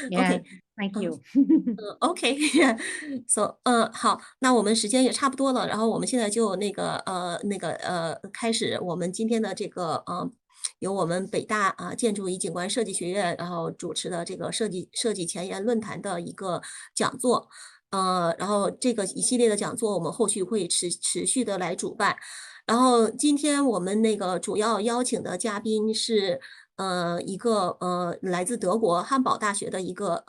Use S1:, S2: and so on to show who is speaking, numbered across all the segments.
S1: OK，Yeah,
S2: thank you.
S1: OK，so 好，那我们时间也差不多了，然后我们现在就开始我们今天的这个由我们北大建筑与景观设计学院然后主持的这个设计前沿论坛的一个讲座。然后这个一系列的讲座我们后续会持续的来主办。然后今天我们主要邀请的嘉宾是一个来自德国汉堡大学的一个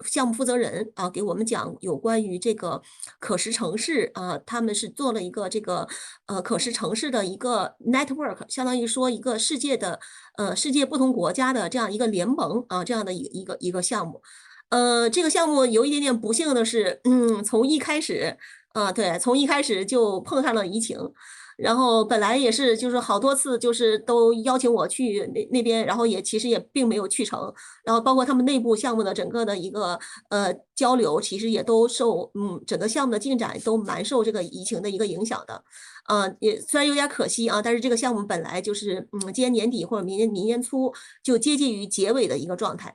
S1: 项目负责人给我们讲有关于这个可视城市他们是做了一个这个可视城市的一个 network， 相当于说一个世界不同国家的这样一个联盟这样的一个项目。这个项目有一点点不幸的是，从一开始对，从一开始就碰上了疫情。然后本来也是，就是好多次，就是都邀请我去那边，然后其实也并没有去成。然后包括他们内部项目的整个的一个交流，其实也都受整个项目的进展都蛮受这个疫情的一个影响的。也虽然有点可惜但是这个项目本来就是今年年底或者明年初就接近于结尾的一个状态。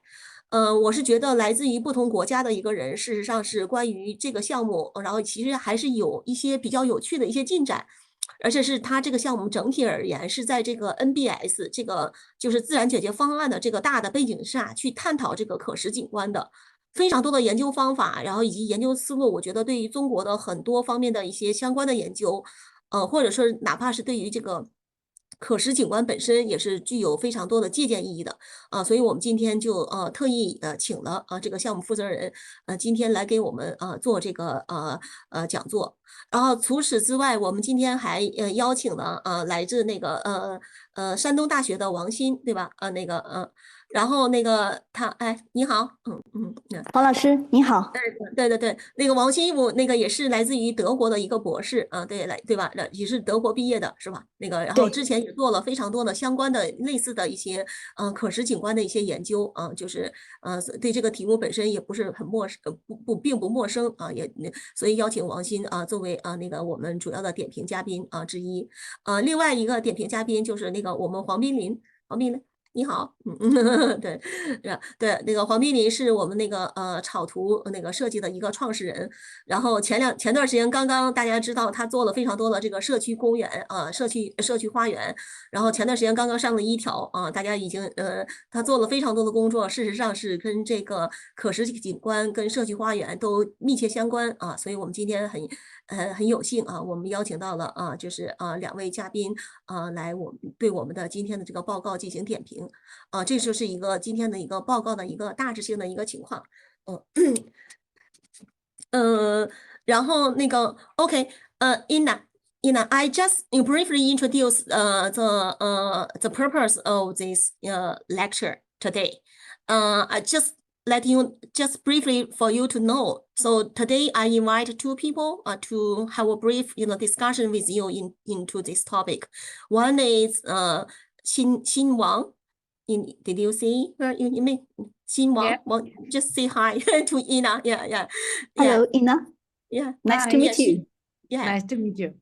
S1: 我是觉得来自于不同国家的一个人，事实上是关于这个项目，然后其实还是有一些比较有趣的一些进展。而且是它这个项目整体而言是在这个 NBS 这个就是自然解决方案的这个大的背景下去探讨这个可视景观的非常多的研究方法，然后以及研究思路，我觉得对于中国的很多方面的一些相关的研究，或者说哪怕是对于这个可视景观本身也是具有非常多的借鉴意义的所以我们今天就特意请了这个项目负责人今天来给我们做这个讲座。然后除此之外，我们今天还邀请了来自山东大学的王鑫，对吧？然后他你好，
S3: 黄老师你好。
S1: 对，那个王鑫我也是来自于德国的一个博士对吧？也是德国毕业的是吧？然后之前也做了非常多的相关的类似的一些可视景观的一些研究就是对这个题目本身也不是很陌生，并不陌生所以邀请王鑫作为我们主要的点评嘉宾之一另外一个点评嘉宾就是我们黄斌林，你好，对，对，黄斌林是我们草图设计的一个创始人，然后前段时间刚刚大家知道他做了非常多的这个社区公园社区花园，然后前段时间刚刚上了一条大家已经他做了非常多的工作，事实上是跟这个可视景观跟社区花园都密切相关所以我们今天很有幸我们邀请到了就是两位嘉宾来对我们的今天的这个报告进行点评这就是一个今天的一个报告的一个大致性的一个情况然后OK Ina, I just briefly introduce the purpose of this lecture today. I let you just briefly for you to know. So today I invite two people to have a brief discussion with you into this topic. One is Xin Wang. Did you see her? You mean Xin Wang?
S2: Yeah.
S1: Well, just say hi to Ina. Yeah.
S3: Hello, Ina.
S1: Yeah.
S3: Nice to meet you.
S2: Nice to meet you.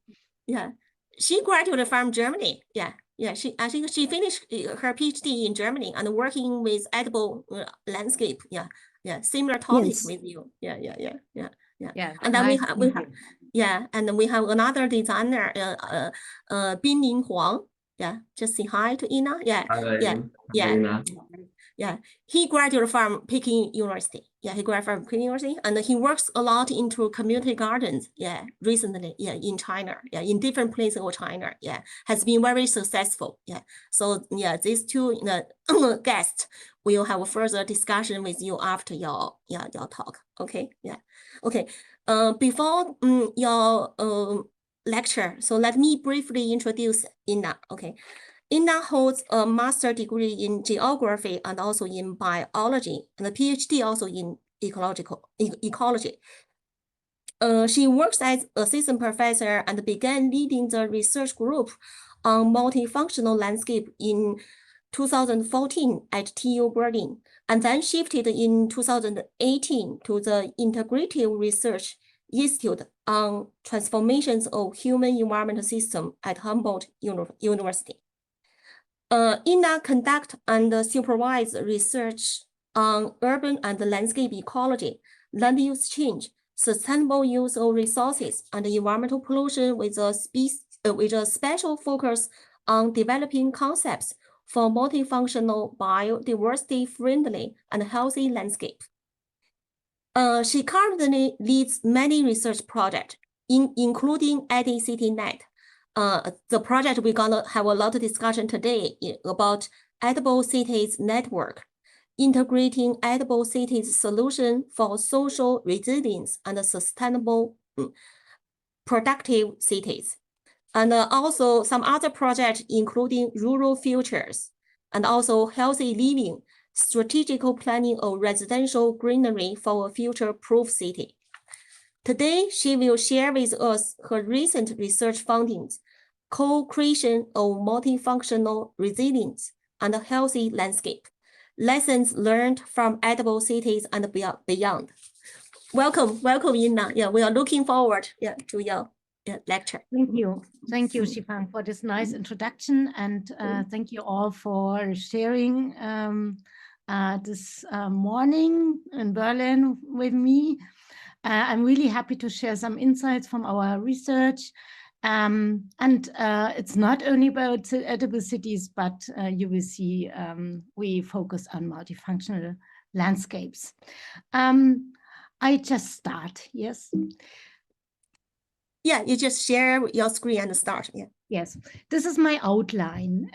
S1: Yeah. She graduated from Germany. Yeah. I think she finished her PhD in Germany and working with edible landscape. Yeah. Similar topic
S3: Yes.
S1: with you. Yeah.
S2: Yeah.
S1: And then
S2: nice
S1: we have another designer, Binling Huang. Yeah. Just say hi to Ina. Yeah. Yeah, he graduated from Peking University. Yeah, he graduated from Peking University, and he works a lot into community gardens. Yeah, recently, in China. Yeah, in different places of China. Yeah, has been very successful. Yeah, so these two guests will have a further discussion with you after your talk. Okay. Yeah. Okay. Before your lecture, so let me briefly introduce Ina. Okay. Ina holds a master's degree in geography and also in biology, and a PhD also in ecology. She works as assistant professor and began leading the research group on multifunctional landscape in 2014 at TU Berlin, and then shifted in 2018 to the Integrative Research Institute on Transformations of Human Environmental System at Humboldt University. Ina conduct and supervise research on urban and landscape ecology, land use change, sustainable use of resources, and environmental pollution with a special focus on developing concepts for multifunctional, biodiversity-friendly, and healthy landscape. She currently leads many research projects, including EdCityNet. The project we're gonna have a lot of discussion today about Edible Cities Network, integrating edible cities solution for social resilience and sustainable productive cities. And also some other projects, including rural futures and also healthy living, strategical planning of residential greenery for a future-proof city. Today, she will share with us her recent research findings, co-creation of multifunctional resilience and a healthy landscape, lessons learned from edible cities and beyond. Welcome, Inna. Yeah, we are looking forward to your lecture.
S2: Thank you, Zhifang, for this nice introduction, and thank you all for sharing this morning in Berlin with me. I'm really happy to share some insights from our research. And it's not only about edible cities, but you will see we focus on multifunctional landscapes. I just start, yes?
S1: Yeah, you just share your screen and start, yeah.
S2: Yes, this is my outline.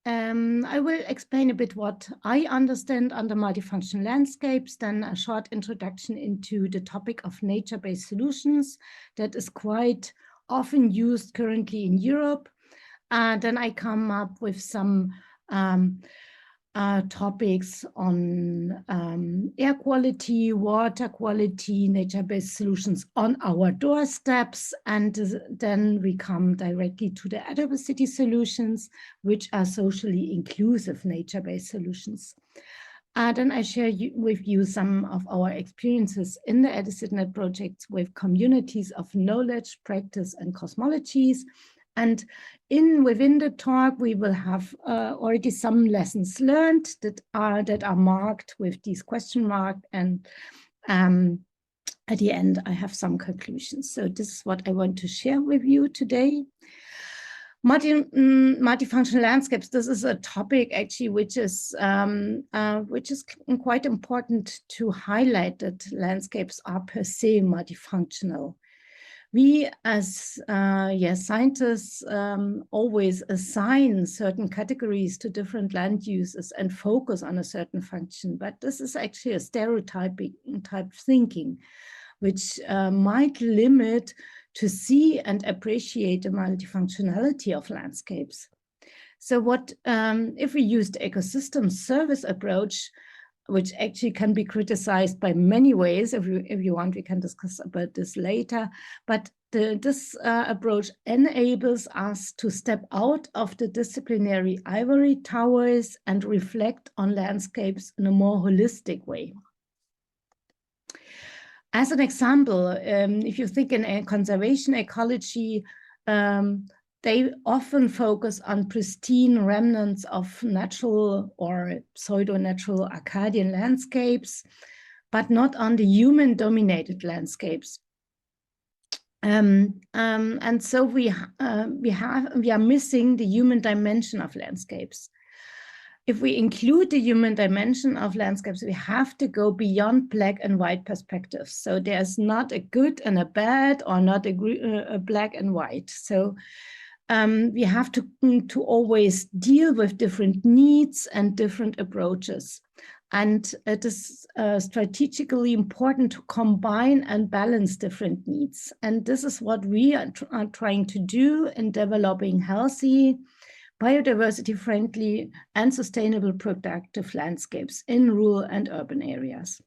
S2: I will explain a bit what I understand under multifunctional landscapes, then a short introduction into the topic of nature-based solutions that is quite often used currently in Europe. Then I come up with some topics on air quality, water quality, nature-based solutions on our doorsteps, and then we come directly to the edible city solutions, which are socially inclusive nature-based solutions. Then I share with you some of our experiences in the EdCityNet projects with communities of knowledge, practice, and cosmologies. And within the talk, we will have already some lessons learned that are marked with these question marks. And at the end, I have some conclusions. So this is what I want to share with you today. Multifunctional landscapes. This is a topic actually which is quite important to highlight, that landscapes are per se multifunctional. We as scientists always assign certain categories to different land uses and focus on a certain function, but this is actually a stereotyping type thinking, which might limit to see and appreciate the multifunctionality of landscapes. So what if we use the ecosystem service approach, which actually can be criticized by many ways. If you want, we can discuss about this later. But this approach enables us to step out of the disciplinary ivory towers and reflect on landscapes in a more holistic way. As an example, if you think in a conservation ecology, they often focus on pristine remnants of natural or pseudo-natural Akkadian landscapes, but not on the human-dominated landscapes. And so we are missing the human dimension of landscapes. If we include the human dimension of landscapes, we have to go beyond black and white perspectives. So there's not a good and a bad, or not a black and white. So we have to always deal with different needs and different approaches. And it is strategically important to combine and balance different needs. And this is what we are trying to do in developing healthy, biodiversity-friendly, and sustainable productive landscapes in rural and urban areas.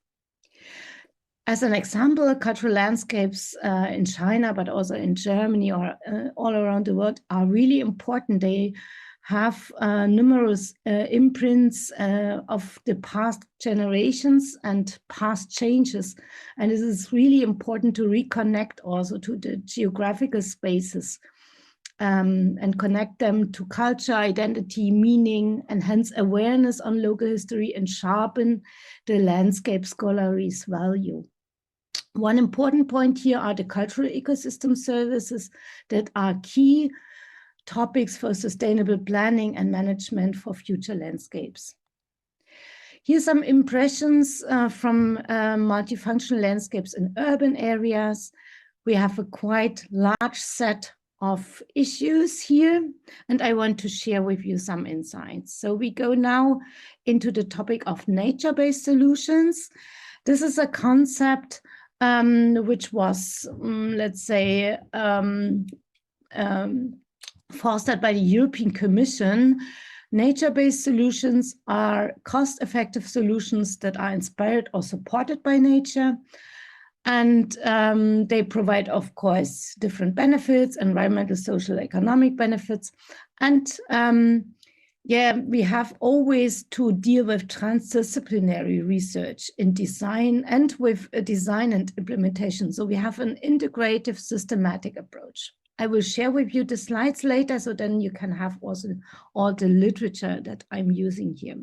S2: As an example, cultural landscapes in China, but also in Germany or all around the world, are really important. They have numerous imprints of the past generations and past changes. And it is really important to reconnect also to the geographical spaces and connect them to culture, identity, meaning, enhance awareness on local history, and sharpen the landscape scholary's value. One important point here are the cultural ecosystem services that are key topics for sustainable planning and management for future landscapes. Here's some impressions from multifunctional landscapes in urban areas. We have a quite large set of issues here, and I want to share with you some insights. So we go now into the topic of nature-based solutions. This is a concept which was, let's say, fostered by the European Commission. Nature-based solutions are cost-effective solutions that are inspired or supported by nature. And they provide, of course, different benefits, environmental, social, economic benefits. And yeah, we have always to deal with transdisciplinary research in design and with design and implementation. So we have an integrative, systematic approach. I will share with you the slides later, so then you can have also all the literature that I'm using here.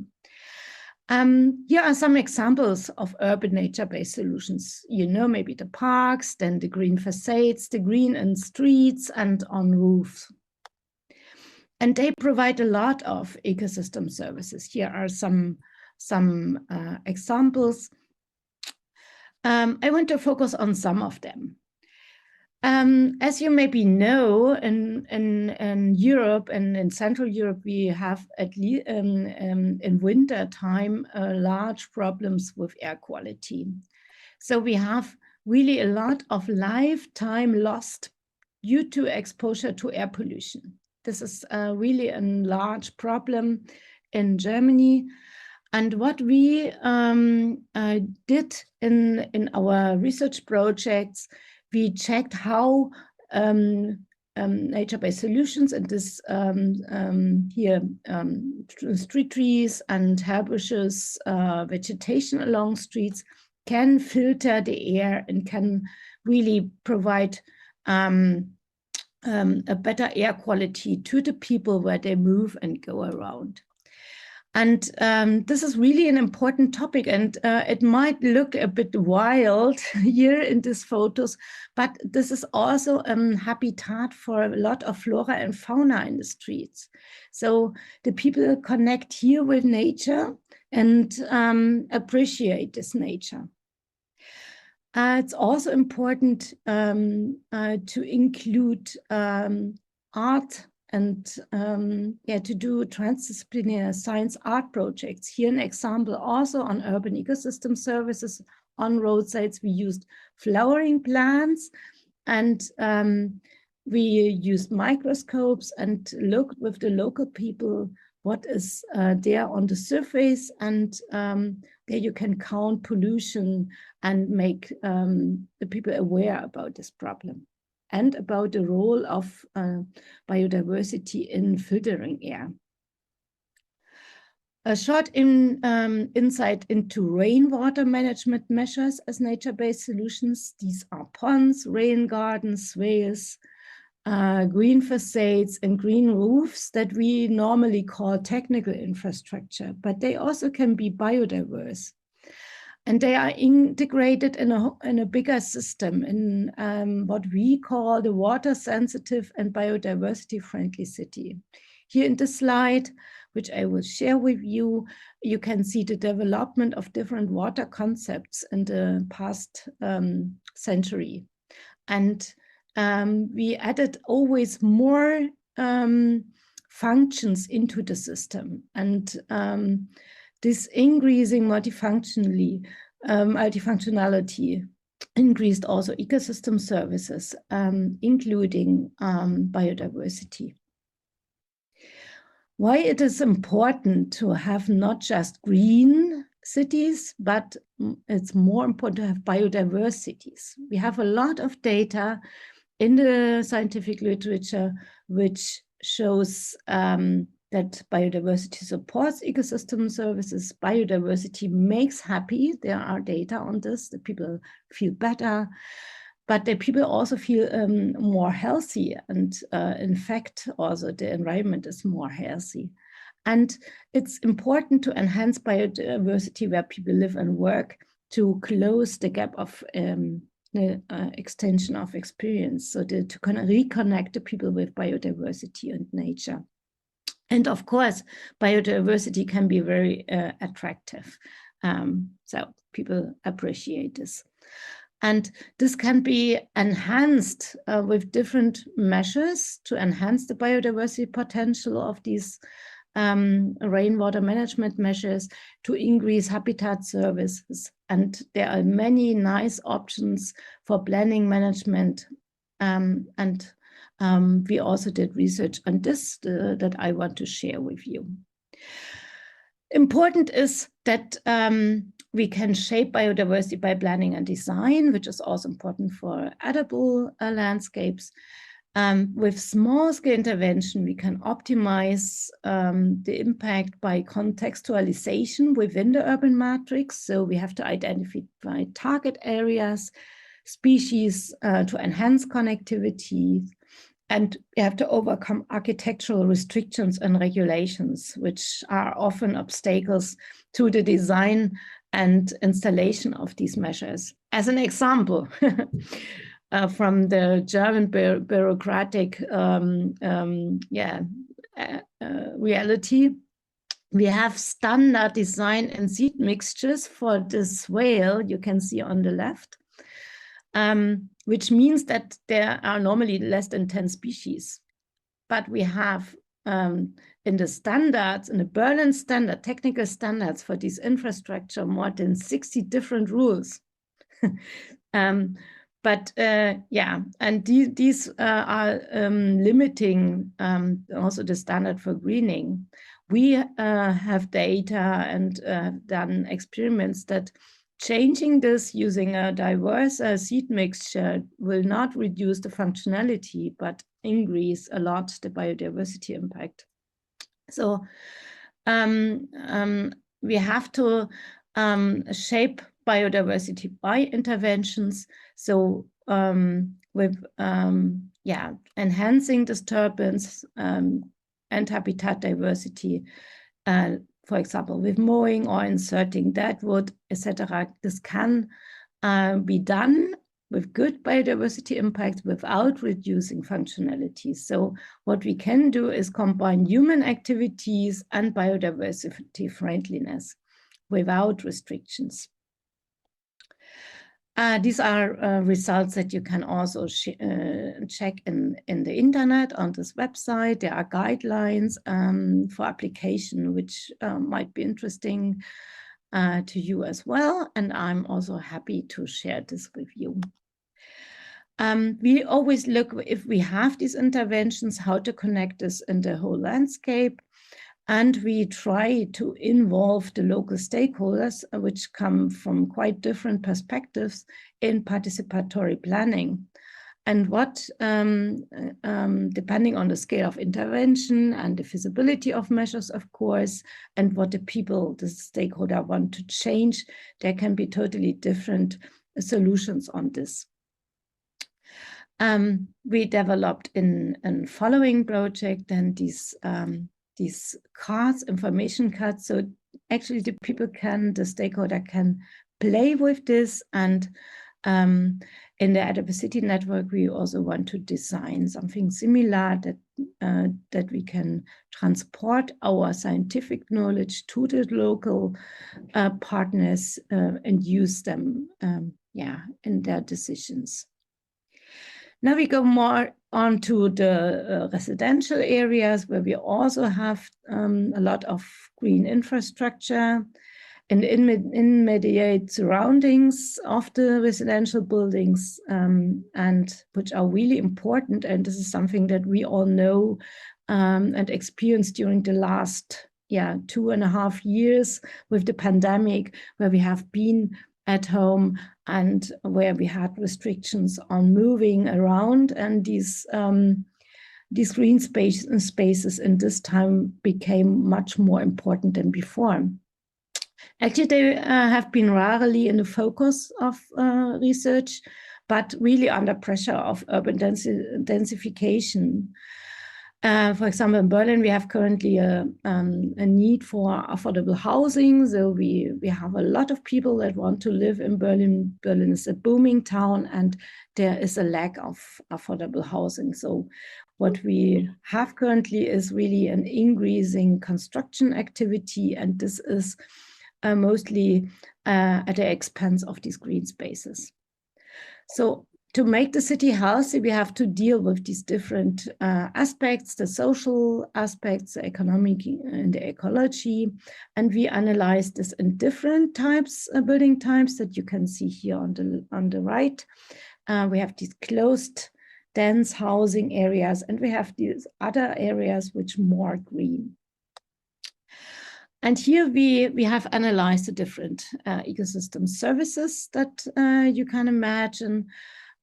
S2: Here are some examples of urban nature-based solutions. You know, maybe the parks, then the green facades, the green in streets and on roofs. And they provide a lot of ecosystem services. Here are some examples. I want to focus on some of them. As you maybe know, in Europe and in Central Europe, we have at least in winter time large problems with air quality. So we have really a lot of lifetime lost due to exposure to air pollution. This is really a large problem in Germany. And what we did in our research projects, we checked how nature-based solutions and this street trees and herbushes, vegetation along streets can filter the air and can really provide a better air quality to the people where they move and go around. And this is really an important topic, and it might look a bit wild here in these photos, but this is also a habitat for a lot of flora and fauna in the streets. So the people connect here with nature and appreciate this nature. It's also important to include art and to do transdisciplinary science art projects. Here an example also on urban ecosystem services. On roadsides we used flowering plants, and we used microscopes and looked with the local people what is there on the surface, and there you can count pollution and make the people aware about this problem and about the role of biodiversity in filtering air. A short insight into rainwater management measures as nature-based solutions. These are ponds, rain gardens, swales, green facades and green roofs that we normally call technical infrastructure, but they also can be biodiverse. And they are integrated in a bigger system in what we call the water-sensitive and biodiversity-friendly city. Here in this slide, which I will share with you, you can see the development of different water concepts in the past century. And we added always more functions into the system, and this increasing multifunctionality increased also ecosystem services, including biodiversity. Why it is important to have not just green cities, but it's more important to have biodiverse cities. We have a lot of data in the scientific literature which shows that biodiversity supports ecosystem services. Biodiversity makes happy. There are data on this, that people feel better. but the people also feel more healthy, and in fact, also the environment is more healthy. And it's important to enhance biodiversity where people live and work to close the gap of the extension of experience, so to reconnect the people with biodiversity and nature. And of course, biodiversity can be very attractive. So people appreciate this. And this can be enhanced with different measures to enhance the biodiversity potential of these rainwater management measures, to increase habitat services. And there are many nice options for planning management. We also did research on this that I want to share with you. Important is that we can shape biodiversity by planning and design, which is also important for edible landscapes. With small-scale intervention, we can optimize the impact by contextualization within the urban matrix. So we have to identify target areas, species to enhance connectivity, and we have to overcome architectural restrictions and regulations, which are often obstacles to the design and installation of these measures. As an example, from the German bureaucratic reality, we have standard design and seed mixtures for this whale you can see on the left, which means that there are normally less than 10 species. But we have in the standards, in the Berlin standard, technical standards for this infrastructure, more than 60 different rules. And these are limiting also the standard for greening. We have data and done experiments that changing this using a diverse seed mixture will not reduce the functionality, but increase a lot the biodiversity impact. So we have to shape biodiversity by interventions. So with enhancing disturbance and habitat diversity, for example, with mowing or inserting dead wood, etc. This can be done with good biodiversity impact without reducing functionality. So what we can do is combine human activities and biodiversity friendliness without restrictions. These are results that you can also check in the internet on this website. There are guidelines for application, which might be interesting to you as well. And I'm also happy to share this with you. We always look, if we have these interventions, how to connect this in the whole landscape. And we try to involve the local stakeholders, which come from quite different perspectives in participatory planning. And what, depending on the scale of intervention and the feasibility of measures, of course, and what the people, the stakeholder want to change, there can be totally different solutions on this. We developed in a following project and these cards, information cards, so actually the people can, the stakeholder can play with this. And in the Adapacity network, we also want to design something similar that we can transport our scientific knowledge to the local partners and use them in their decisions. Now we go more onto the residential areas where we also have a lot of green infrastructure and immediate surroundings of the residential buildings, and which are really important. And this is something that we all know and experienced during the last 2.5 years with the pandemic, where we have been at home and where we had restrictions on moving around, and these green spaces in this time became much more important than before. Actually, they have been rarely in the focus of research, but really under pressure of urban densification. For example, in Berlin, we have currently a need for affordable housing. So we have a lot of people that want to live in Berlin. Berlin is a booming town, and there is a lack of affordable housing. So what we have currently is really an increasing construction activity, and this is mostly at the expense of these green spaces. So to make the city healthy, we have to deal with these different aspects, the social aspects, the economic and the ecology. And we analyze this in different types, building types that you can see here on the right. We have these closed, dense housing areas, and we have these other areas which are more green. And here we have analyzed the different ecosystem services that you can imagine.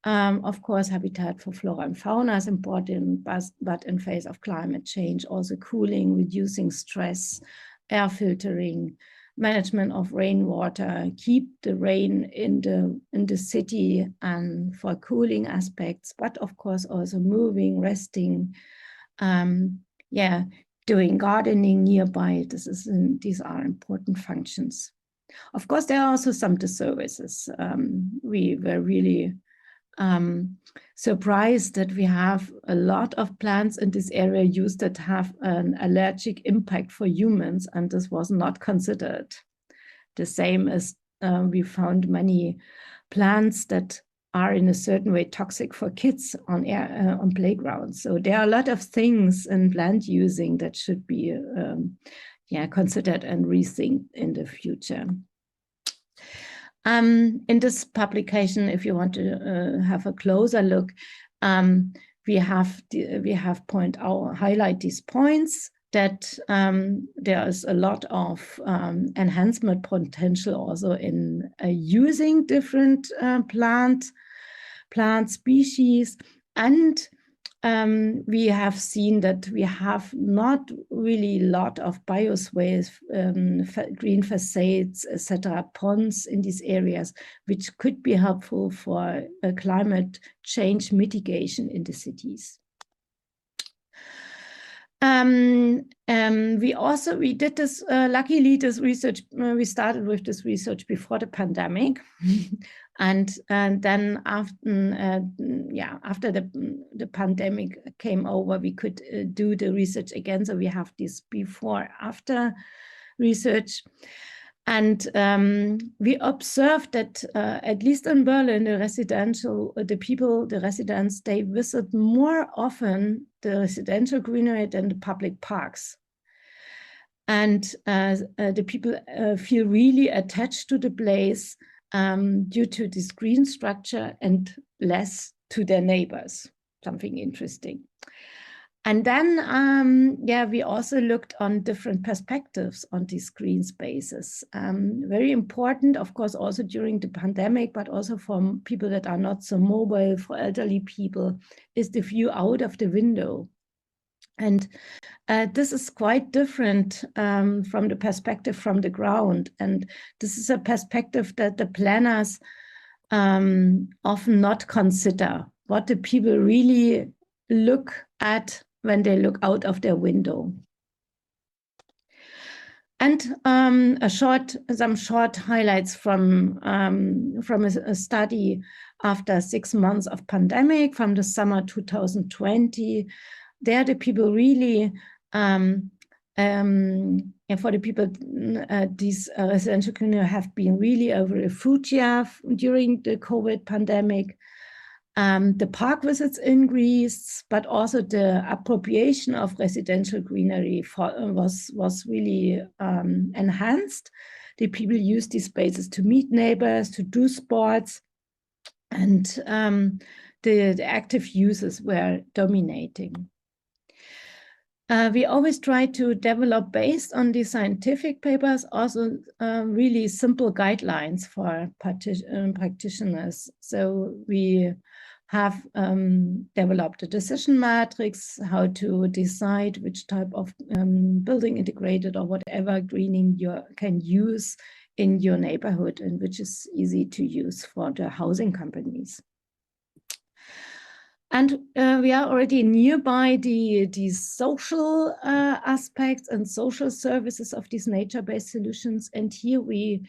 S2: Of course, habitat for flora and fauna is important, but in face of climate change, also cooling, reducing stress, air filtering, management of rainwater, keep the rain in the city and for cooling aspects, but of course also moving, resting, doing gardening nearby. These are important functions. Of course, there are also some disservices. We were really surprised that we have a lot of plants in this area used that have an allergic impact for humans, and this was not considered. The same as we found many plants that are in a certain way toxic for kids on playgrounds. So there are a lot of things in plant using that should be considered and rethink in the future. In this publication, if you want to have a closer look, we have highlight these points that there is a lot of enhancement potential also in using different plant species, and we have seen that we have not really a lot of biospheres, green facades, etc., ponds in these areas, which could be helpful for climate change mitigation in the cities. We did this, luckily this research, we started with this research before the pandemic. And then after the pandemic came over, we could do the research again. So we have this before-after research. And we observed that at least in Berlin, the residents, they visit more often the residential greenery than the public parks. And the people feel really attached to the place due to this green structure and less to their neighbors, something interesting. And then, we also looked on different perspectives on these green spaces. Very important, of course, also during the pandemic, but also for people that are not so mobile, for elderly people, is the view out of the window. And this is quite different from the perspective from the ground. And this is a perspective that the planners often not consider, what the people really look at when they look out of their window. And some short highlights from a study after 6 months of pandemic from the summer 2020. There the people really, for the people, these residential communities have been really a refugia during the COVID pandemic. The park visits increased, but also the appropriation of residential greenery was really enhanced. The people used these spaces to meet neighbors, to do sports, and the active users were dominating. We always try to develop, based on these scientific papers, also really simple guidelines for practitioners. So we have developed a decision matrix, how to decide which type of building integrated or whatever greening you can use in your neighborhood, and which is easy to use for the housing companies. And we are already nearby the social aspects and social services of these nature-based solutions. And here we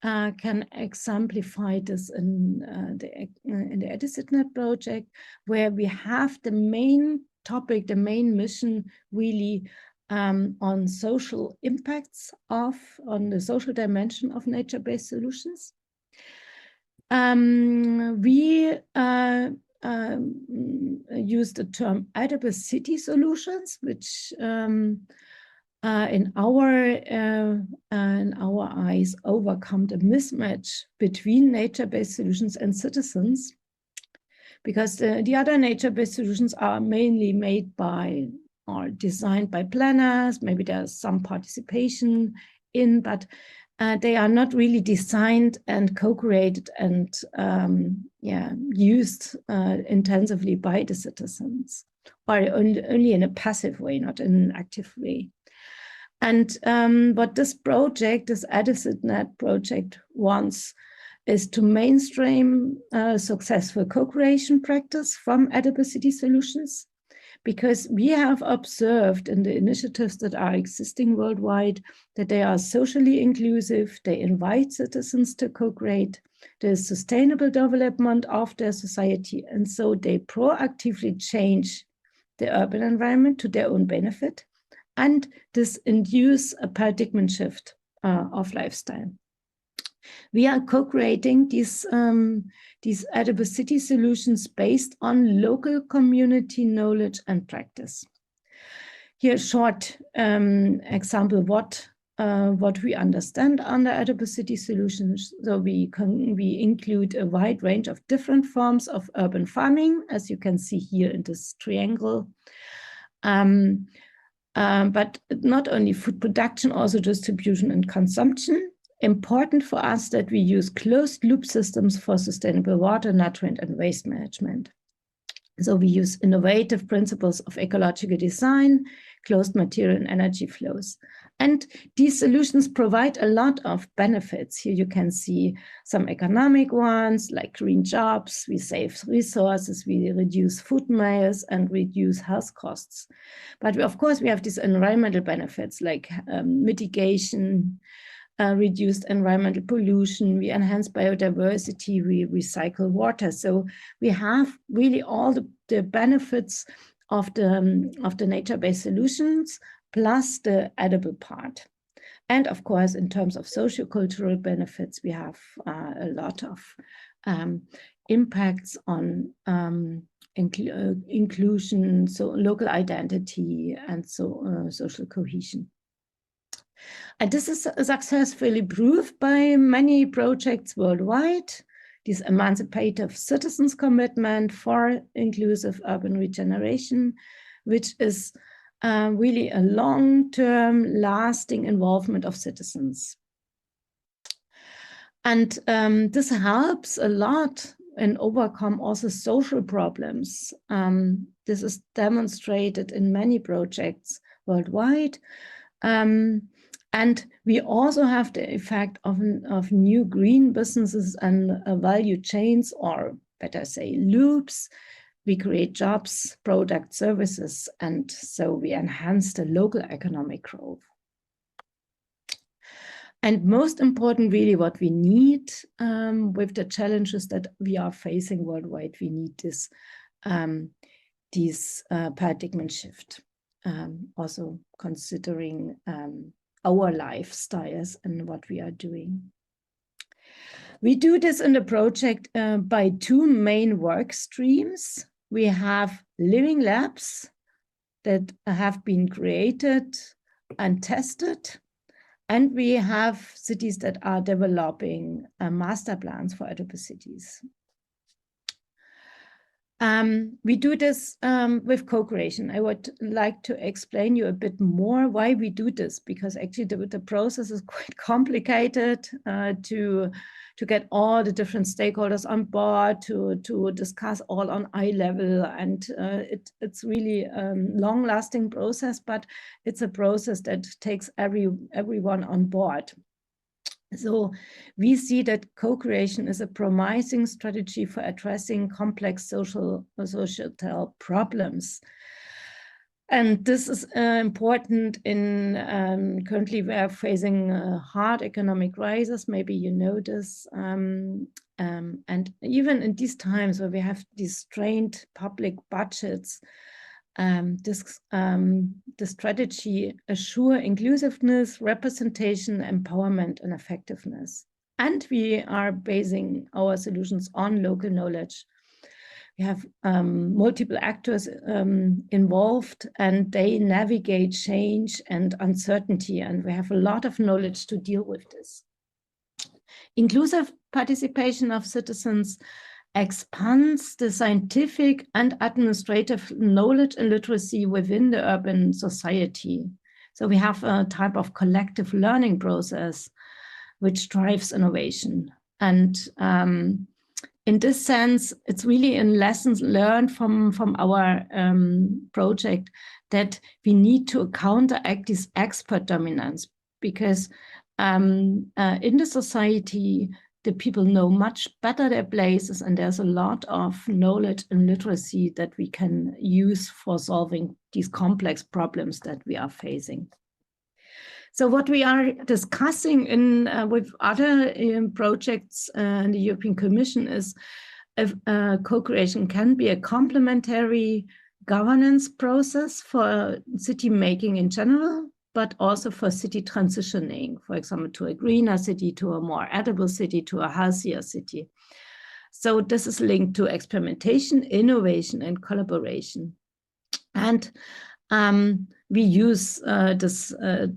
S2: can exemplify this in the EduCityNet project, where we have the main topic, the main mission really on social impacts on the social dimension of nature-based solutions. We use the term edible city solutions, which in our eyes overcome the mismatch between nature-based solutions and citizens, because the other nature-based solutions are mainly made by or designed by planners. Maybe there's some participation in, but they are not really designed and co-created and used intensively by the citizens, or only in a passive way, not in an active way. And what this project, this EduCityNet project, wants is to mainstream successful co-creation practice from edible city solutions, because we have observed in the initiatives that are existing worldwide that they are socially inclusive, they invite citizens to co-create, there's sustainable development of their society, and so they proactively change the urban environment to their own benefit, and this induce a paradigm shift of lifestyle. We are co-creating these edible city solutions based on local community knowledge and practice. Here, a short example what we understand under edible city solutions. So we include a wide range of different forms of urban farming, as you can see here in this triangle. But not only food production, also distribution and consumption. Important for us that we use closed loop systems for sustainable water, nutrient, and waste management. So we use innovative principles of ecological design, closed material and energy flows. And these solutions provide a lot of benefits. Here you can see some economic ones, like green jobs, we save resources, we reduce food miles, and reduce health costs. But of course, we have these environmental benefits like mitigation, reduced environmental pollution, we enhance biodiversity, we recycle water. So we have really all the benefits of the nature-based solutions plus the edible part. And of course, in terms of socio-cultural benefits, we have a lot of impacts on inclusion, so local identity, and so social cohesion. And this is successfully proved by many projects worldwide. This emancipative citizens commitment for inclusive urban regeneration, which is really a long-term lasting involvement of citizens. And this helps a lot and overcome also social problems. This is demonstrated in many projects worldwide. And we also have the effect of new green businesses and value chains, or better say loops. We create jobs, product, services, and so we enhance the local economic growth. And most important, really what we need with the challenges that we are facing worldwide, we need this paradigm shift, also considering our lifestyles and what we are doing. We do this in the project by two main work streams. We have living labs that have been created and tested, and we have cities that are developing master plans for edible cities. We do this with co-creation. I would like to explain you a bit more why we do this, because actually the process is quite complicated to get all the different stakeholders on board, to discuss all on eye level, and it's really a long-lasting process, but it's a process that takes everyone on board. So we see that co-creation is a promising strategy for addressing complex societal problems. And this is important in currently we are facing hard economic crisis. Maybe you know this. And even in these times where we have these strained public budgets, the strategy assure inclusiveness, representation, empowerment, and effectiveness. And we are basing our solutions on local knowledge. We have multiple actors involved, and they navigate change and uncertainty, and we have a lot of knowledge to deal with this. Inclusive participation of citizens expands the scientific and administrative knowledge and literacy within the urban society. So we have a type of collective learning process which drives innovation. And in this sense, it's really in lessons learned from our project that we need to counteract this expert dominance, because in the society, the people know much better their places, and there's a lot of knowledge and literacy that we can use for solving these complex problems that we are facing. So what we are discussing in with other projects in the European Commission is if co-creation can be a complementary governance process for city making in general, but also for city transitioning, for example, to a greener city, to a more edible city, to a healthier city. So this is linked to experimentation, innovation, and collaboration. And we use this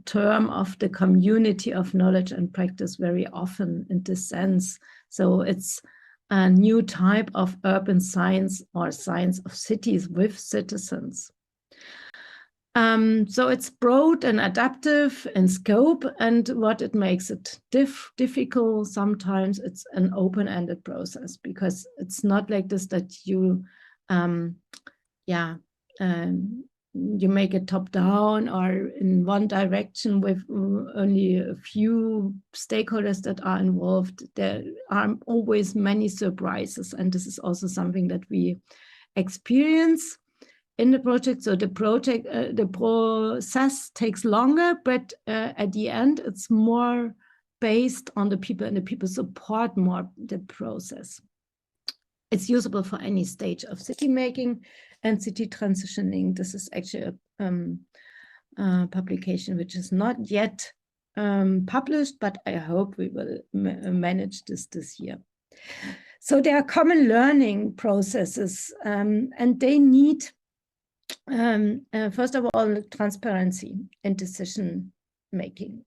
S2: term of the community of knowledge and practice very often in this sense. So it's a new type of urban science or science of cities with citizens. So it's broad and adaptive in scope, and what it makes it difficult sometimes, it's an open-ended process, because it's not like this that you you make it top down or in one direction with only a few stakeholders that are involved. There are always many surprises, and this is also something that we experience in the project. So the process takes longer, but at the end, it's more based on the people, and the people support more the process. It's usable for any stage of city making and city transitioning. This is actually a publication which is not yet published, but I hope we will manage this year. So there are common learning processes, and they need, first of all, transparency in decision making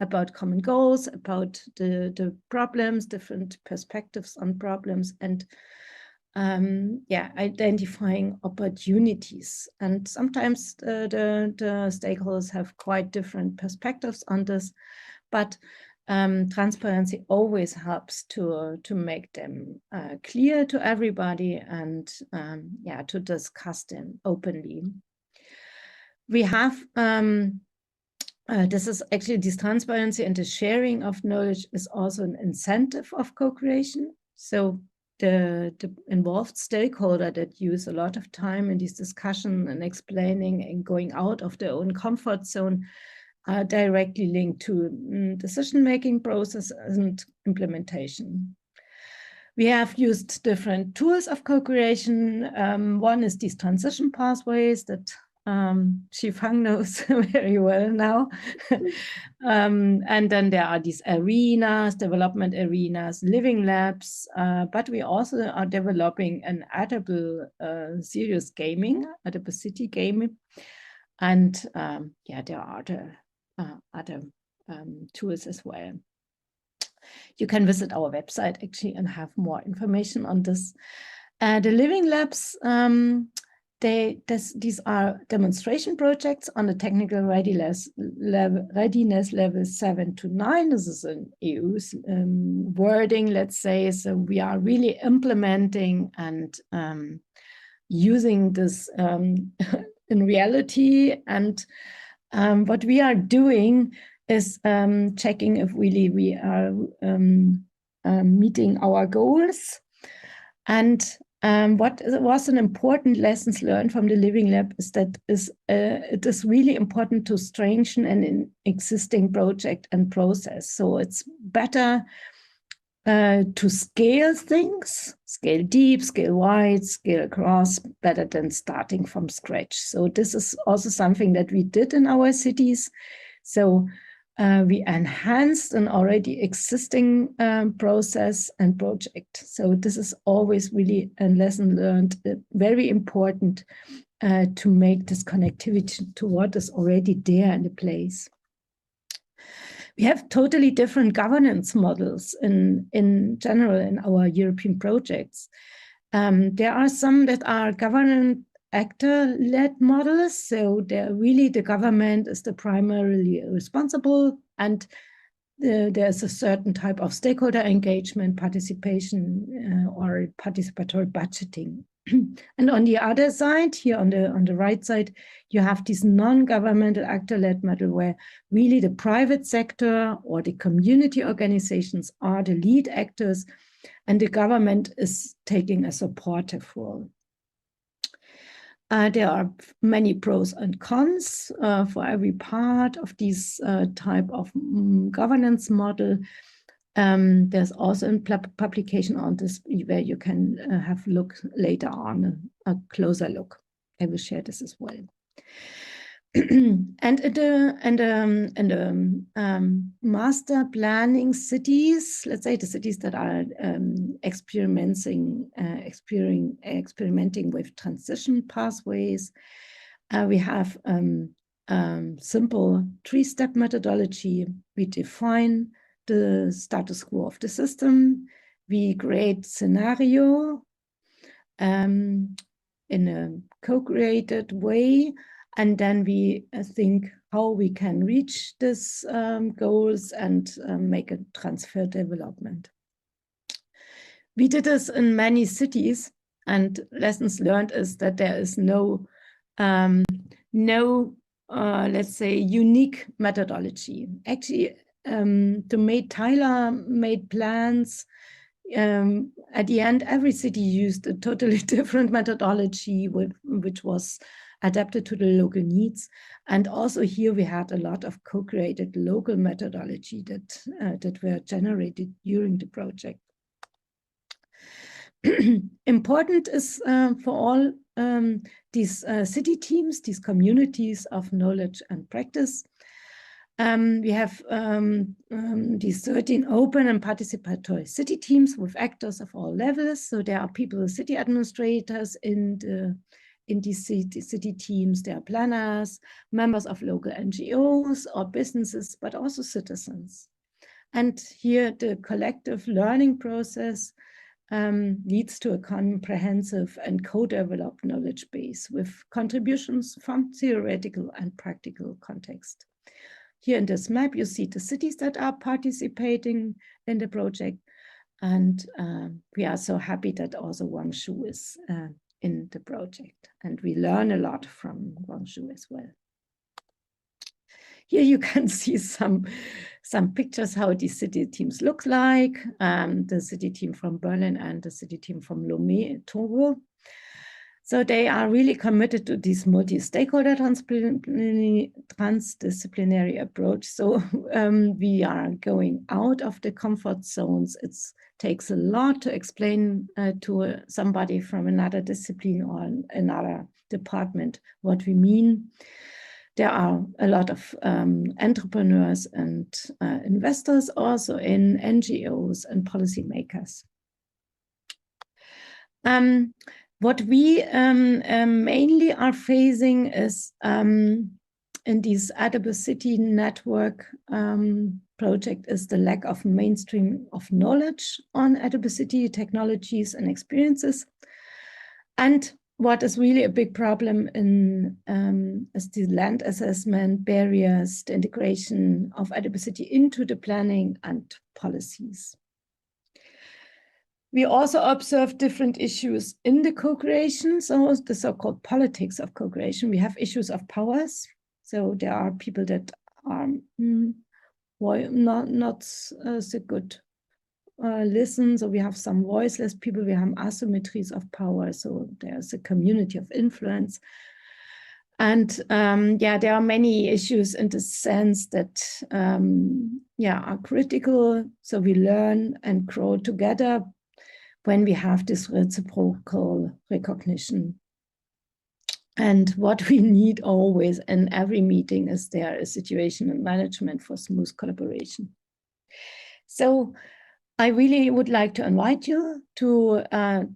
S2: about common goals, about the problems, different perspectives on problems, and identifying opportunities. And sometimes the stakeholders have quite different perspectives on this, but transparency always helps to make them clear to everybody, and to discuss them openly. We have this is actually this transparency, and the sharing of knowledge is also an incentive of co-creation. So the involved stakeholder that use a lot of time in this discussion and explaining and going out of their own comfort zone are directly linked to decision-making process and implementation. We have used different tools of co-creation. One is these transition pathways that Zhifang knows very well now. And then there are these arenas, development arenas, living labs, but we also are developing an edible serious gaming, edible city gaming. And there are other tools as well. You can visit our website actually and have more information on this. The living labs, these are demonstration projects on the technical readiness level 7 to 9. This is an EU wording, let's say. So we are really implementing and using this in reality. And what we are doing is checking if really we are meeting our goals. And what was an important lessons learned from the Living Lab is that it is really important to strengthen an existing project and process. So it's better to scale things, scale deep, scale wide, scale across, better than starting from scratch. So this is also something that we did in our cities. So we enhanced an already existing process and project. So this is always really a lesson learned, very important to make this connectivity to what is already there in the place. We have totally different governance models in general in our European projects. There are some that are governance actor-led models, so really the government is the primarily responsible, and there's a certain type of stakeholder engagement, participation, or participatory budgeting. And on the other side, here on the right side, you have this non-governmental actor-led model where really the private sector or the community organizations are the lead actors, and the government is taking a supportive role. There are many pros and cons for every part of this type of governance model. There's also a publication on this where you can have a look later on, a closer look. I will share this as well. And master planning cities, let's say the cities that are experimenting with transition pathways, we have simple 3-step methodology. We define the status quo of the system. We create scenario in a co-created way, and then we think how we can reach these goals and make a transfer development. We did this in many cities, and lessons learned is that there is no let's say, unique methodology. Actually, to make tailor-made plans, at the end, every city used a totally different methodology which was adapted to the local needs. And also here we had a lot of co-created local methodology that were generated during the project. Important is for all these city teams, these communities of knowledge and practice. We have these 13 open and participatory city teams with actors of all levels. So there are people, city administrators in these city teams. There are planners, members of local NGOs or businesses, but also citizens. And here the collective learning process leads to a comprehensive and co-developed knowledge base with contributions from theoretical and practical context. Here in this map, you see the cities that are participating in the project. And we are so happy that also Guangzhou is in the project. And we learn a lot from Guangzhou as well. Here you can see some pictures how the city teams look like. The city team from Berlin and the city team from Lomé, Togo. So they are really committed to this multi-stakeholder transdisciplinary approach. So we are going out of the comfort zones. It takes a lot to explain to somebody from another discipline or another department what we mean. There are a lot of entrepreneurs and investors also in NGOs and policymakers. What we mainly are facing is in this Adaptability Network project is the lack of mainstream of knowledge on adaptability technologies and experiences. And what is really a big problem in is the land assessment barriers, the integration of adaptability into the planning and policies. We also observe different issues in the co-creation, so the so-called politics of co-creation. We have issues of powers. So there are people that are not so good listen. So we have some voiceless people, we have asymmetries of power. So there's a community of influence. And yeah, there are many issues in the sense that yeah, are critical. So we learn and grow together when we have this reciprocal recognition. And what we need always in every meeting is there a situation and management for smooth collaboration. So I really would like to invite you to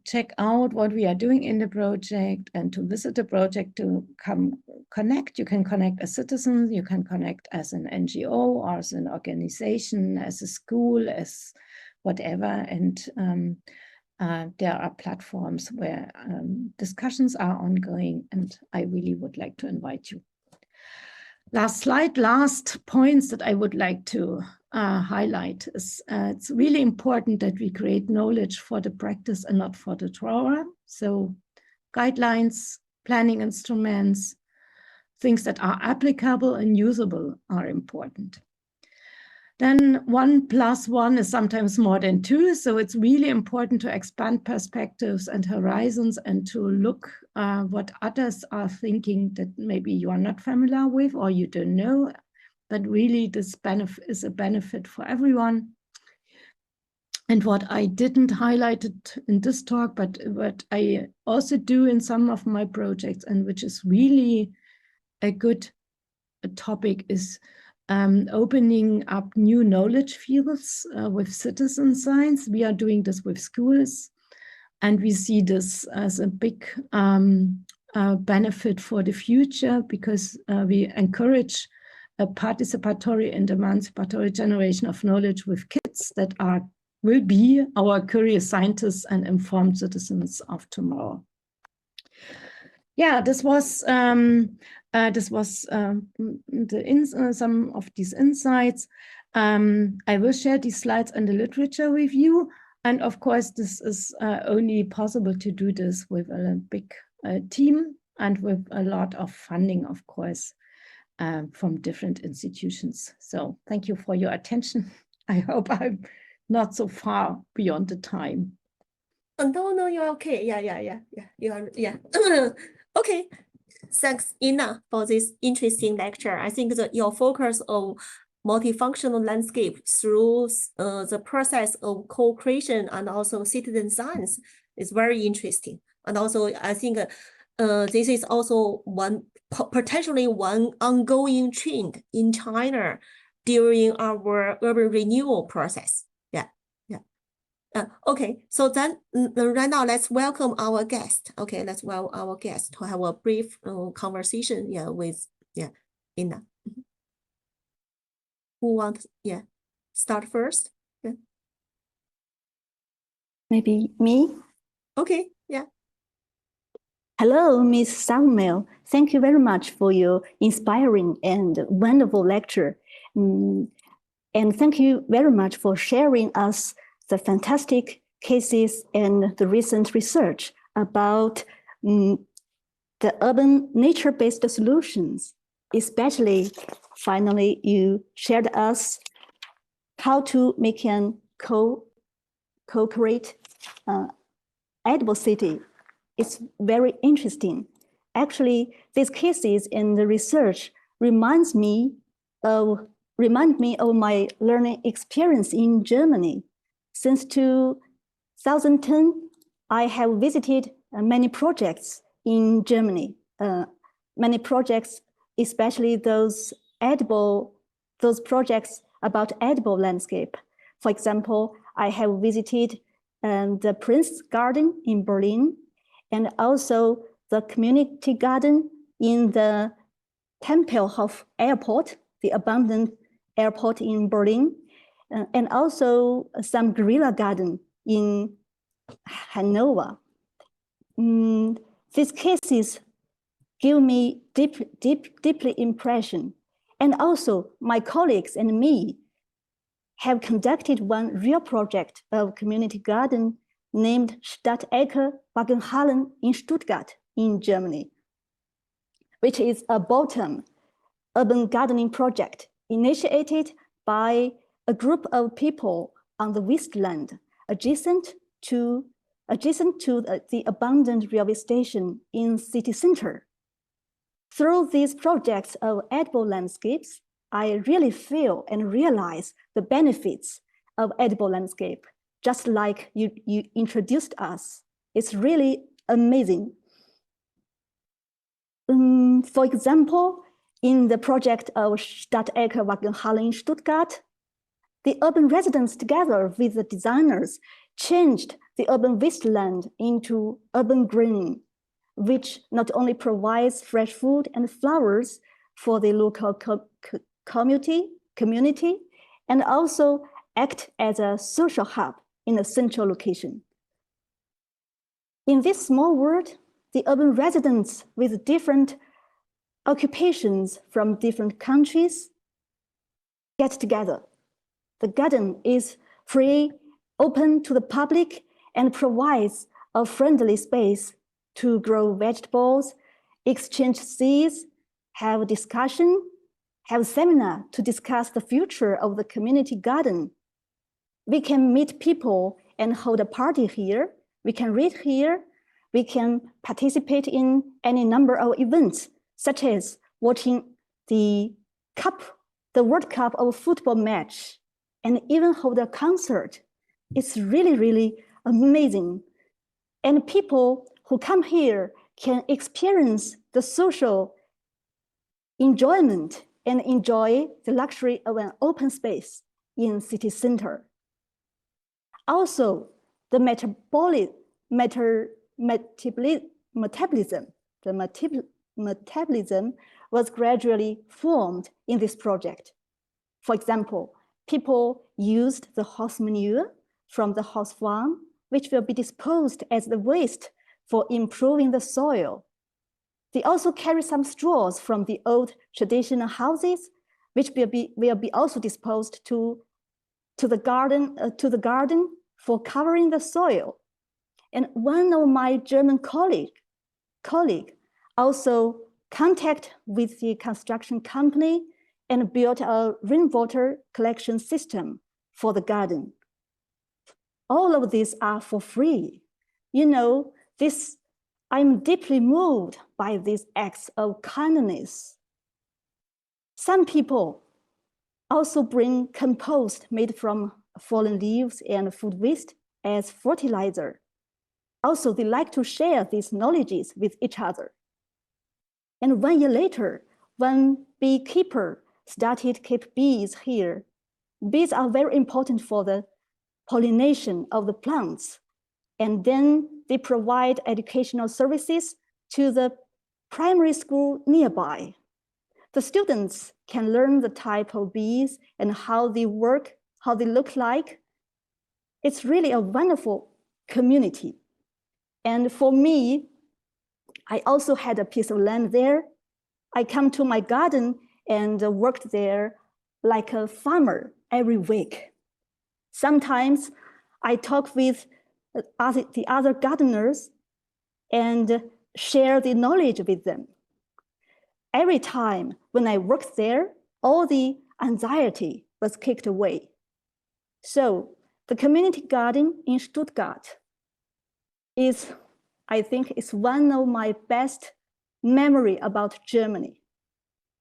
S2: check out what we are doing in the project and to visit the project to come connect. You can connect as citizens, you can connect as an NGO or as an organization, as a school, as whatever. And there are platforms where discussions are ongoing, and I really would like to invite you. Last slide, last points that I would like to highlight is it's really important that we create knowledge for the practice and not for the drawer. So guidelines, planning instruments, things that are applicable and usable are important. Then 1 + 1 is sometimes more than 2. So it's really important to expand perspectives and horizons and to look what others are thinking that maybe you are not familiar with or you don't know. But really this is a benefit for everyone. And what I didn't highlight it in this talk, but what I also do in some of my projects and which is really a good topic is opening up new knowledge fields with citizen science. We are doing this with schools, and we see this as a big benefit for the future because we encourage a participatory and emancipatory generation of knowledge with kids that will be our curious scientists and informed citizens of tomorrow. Yeah, this was some of these insights. I will share these slides and the literature with you. And of course, this is only possible to do this with a big team and with a lot of funding, of course, from different institutions. So thank you for your attention. I hope I'm not so far beyond the time.
S1: No, you're okay. Yeah. You are, yeah. Okay. Thanks, Ina, for this interesting lecture. I think that your focus on multifunctional landscape through the process of co-creation and also citizen science is very interesting. And also, I think this is also potentially one ongoing trend in China during our urban renewal process. Okay, so then right now let's welcome our guest. Okay, let's welcome our guest to have a brief conversation with Ina. Who wants start first? Yeah.
S3: Maybe me?
S1: Okay, yeah.
S3: Hello, Ms. Sämuel. Thank you very much for your inspiring and wonderful lecture. And thank you very much for sharing us the fantastic cases and the recent research about the urban nature-based solutions. Especially, finally, you shared us how to make an co-create edible city. It's very interesting. Actually, these cases in the research remind me of my learning experience in Germany. Since 2010, I have visited many projects in Germany. Many projects, especially those projects about edible landscape. For example, I have visited the Prince Garden in Berlin, and also the community garden in the Tempelhof Airport, the abandoned airport in Berlin, and also some guerrilla garden in Hanover. These cases give me deeply impression. And also my colleagues and me have conducted one real project of community garden named Stadtecke Wagenhallen in Stuttgart in Germany, which is a bottom urban gardening project initiated by a group of people on the wasteland adjacent to the abandoned railway station in city center. Through these projects of edible landscapes, I really feel and realize the benefits of edible landscape, just like you introduced us. It's really amazing. For example, in the project of Stadtecke Wackenhalle in Stuttgart, the urban residents together with the designers changed the urban wasteland into urban greening, which not only provides fresh food and flowers for the local community, and also act as a social hub in a central location. In this small world, the urban residents with different occupations from different countries get together. The garden is free, open to the public, and provides a friendly space to grow vegetables, exchange seeds, have a discussion, have a seminar to discuss the future of the community garden. We can meet people and hold a party here. We can read here. We can participate in any number of events, such as watching the World Cup of football match, and even hold a concert. It's really, really amazing. And people who come here can experience the social enjoyment and enjoy the luxury of an open space in city center. Also, the metabolism was gradually formed in this project. For example, people used the horse manure from the horse farm, which will be disposed as the waste for improving the soil. They also carry some straws from the old traditional houses, which will be also disposed to the garden for covering the soil. And one of my German colleague also contact with the construction company and built a rainwater collection system for the garden. All of these are for free. You know, I'm deeply moved by these acts of kindness. Some people also bring compost made from fallen leaves and food waste as fertilizer. Also, they like to share these knowledges with each other. And 1 year later, one beekeeper started to keep bees here. Bees are very important for the pollination of the plants. And then they provide educational services to the primary school nearby. The students can learn the type of bees and how they work, how they look like. It's really a wonderful community. And for me, I also had a piece of land there. I come to my garden and worked there like a farmer every week. Sometimes I talk with the other gardeners and share the knowledge with them. Every time when I worked there, all the anxiety was kicked away. So the community garden in Stuttgart is, I think, is one of my best memory about Germany.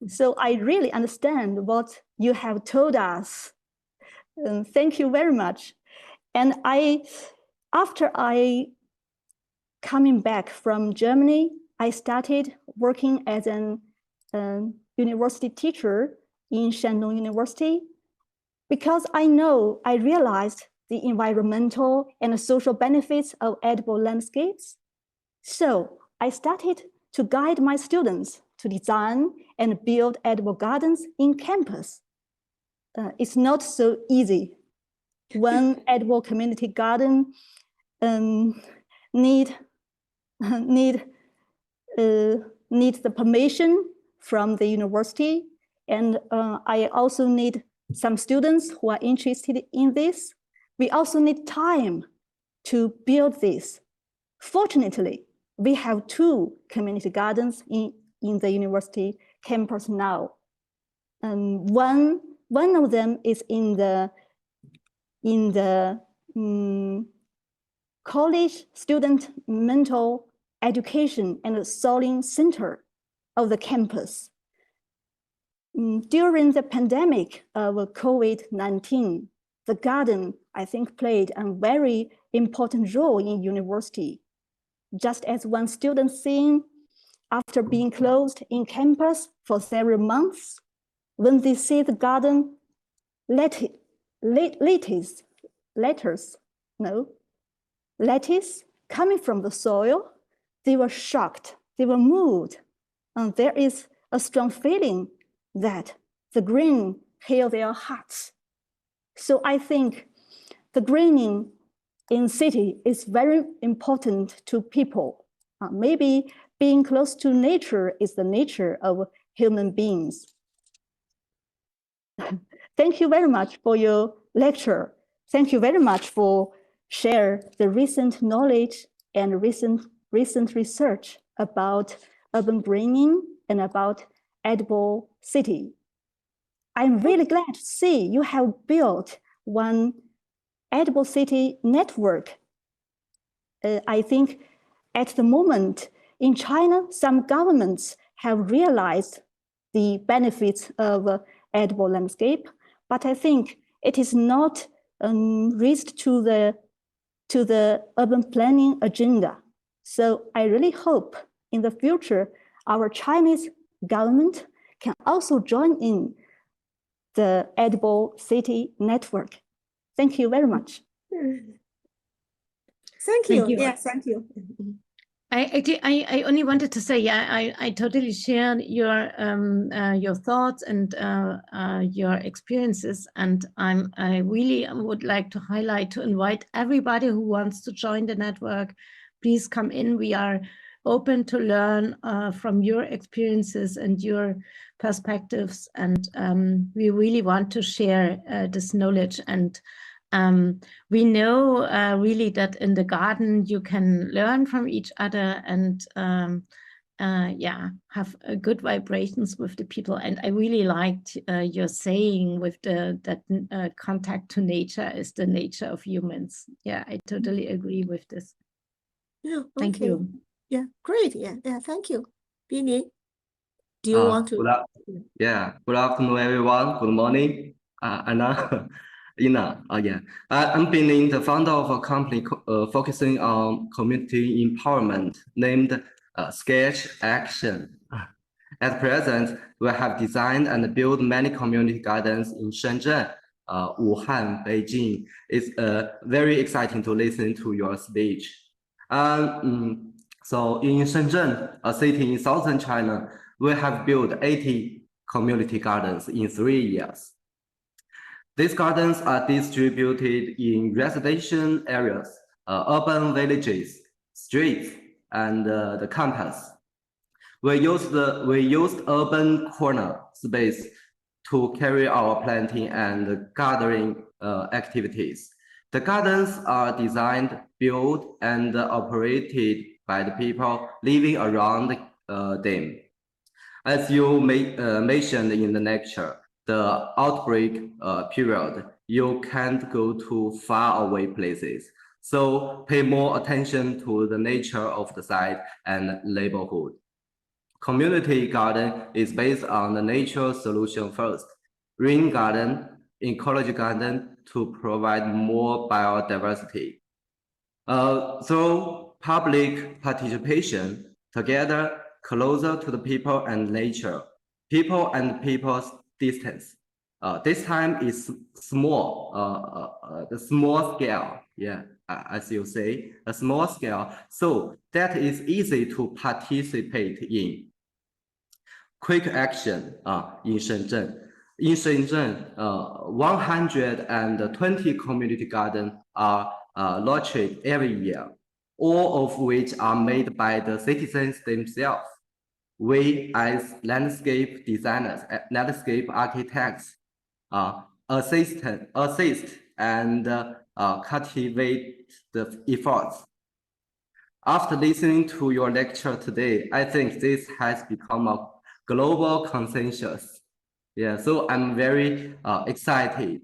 S3: So I really understand what you have told us. Thank you very much. And after I coming back from Germany, I started working as an university teacher in Shangdong University because I realized the environmental and social benefits of edible landscapes. So I started to guide my students to design and build edible gardens in campus. It's not so easy. One edible community garden need the permission from the university, and I also need some students who are interested in this. We also need time to build this. Fortunately, we have 2 community gardens in the university campus now. One One of them is in the college student mental education and solving center of the campus. During the pandemic of COVID-19, the garden, I think, played a very important role in university. Just as one student saying, after being closed in campus for several months, when they see the garden lettuce coming from the soil, they were shocked, they were moved. And there is a strong feeling that the green heal their hearts. So I think the greening in city is very important to people. Maybe being close to nature is the nature of human beings. Thank you very much for your lecture. Thank you very much for share the recent knowledge and recent research about urban greening and about edible city. I'm really glad to see you have built one edible city network. I think at the moment in China, some governments have realized the benefits of edible landscape, but I think it is not reached to the urban planning agenda. So I really hope in the future, our Chinese government can also join in the edible city network. Thank you very much.
S1: Thank you. Yes, thank you.
S2: I only wanted to say, yeah, I totally share your thoughts and your experiences, and I really would like to highlight, to invite everybody who wants to join the network, please come in. We are open to learn from your experiences and your perspectives, and we really want to share this knowledge. And we know really that in the garden you can learn from each other and yeah, have good vibrations with the people. And I really liked your saying with that contact to nature is the nature of humans. Yeah, I totally agree with this.
S1: Yeah,
S2: Thank you.
S1: Yeah, great. Yeah, thank you. Binling, do you want to?
S4: Good afternoon, everyone. Good morning, Anna, Ina. Yeah, I'm Binling, the founder of a company focusing on community empowerment named Skectch Action. At present, we have designed and built many community gardens in Shangdong, Wuhan, Beijing. It's very exciting to listen to your speech. So in Shenzhen, a city in southern China, we have built 80 community gardens in 3 years. These gardens are distributed in residential areas, urban villages, streets, and the campus. We used urban corner space to carry our planting and gathering activities. The gardens are designed, built, and operated by the people living around them. As you mentioned in the lecture, the outbreak period, you can't go to far away places. So pay more attention to the nature of the site and neighborhood. Community garden is based on the nature solution first. Rain garden, ecology garden to provide more biodiversity. Through public participation, together closer to the people and nature, people and people's distance. This time is small, the small scale, yeah, as you say, a small scale, so that is easy to participate in. Quick action in Shenzhen. In Shenzhen, 120 community gardens are launched every year, all of which are made by the citizens themselves. We, as landscape designers, landscape architects, assist and cultivate the efforts. After listening to your lecture today, I think this has become a global consensus. Yeah, so I'm very excited.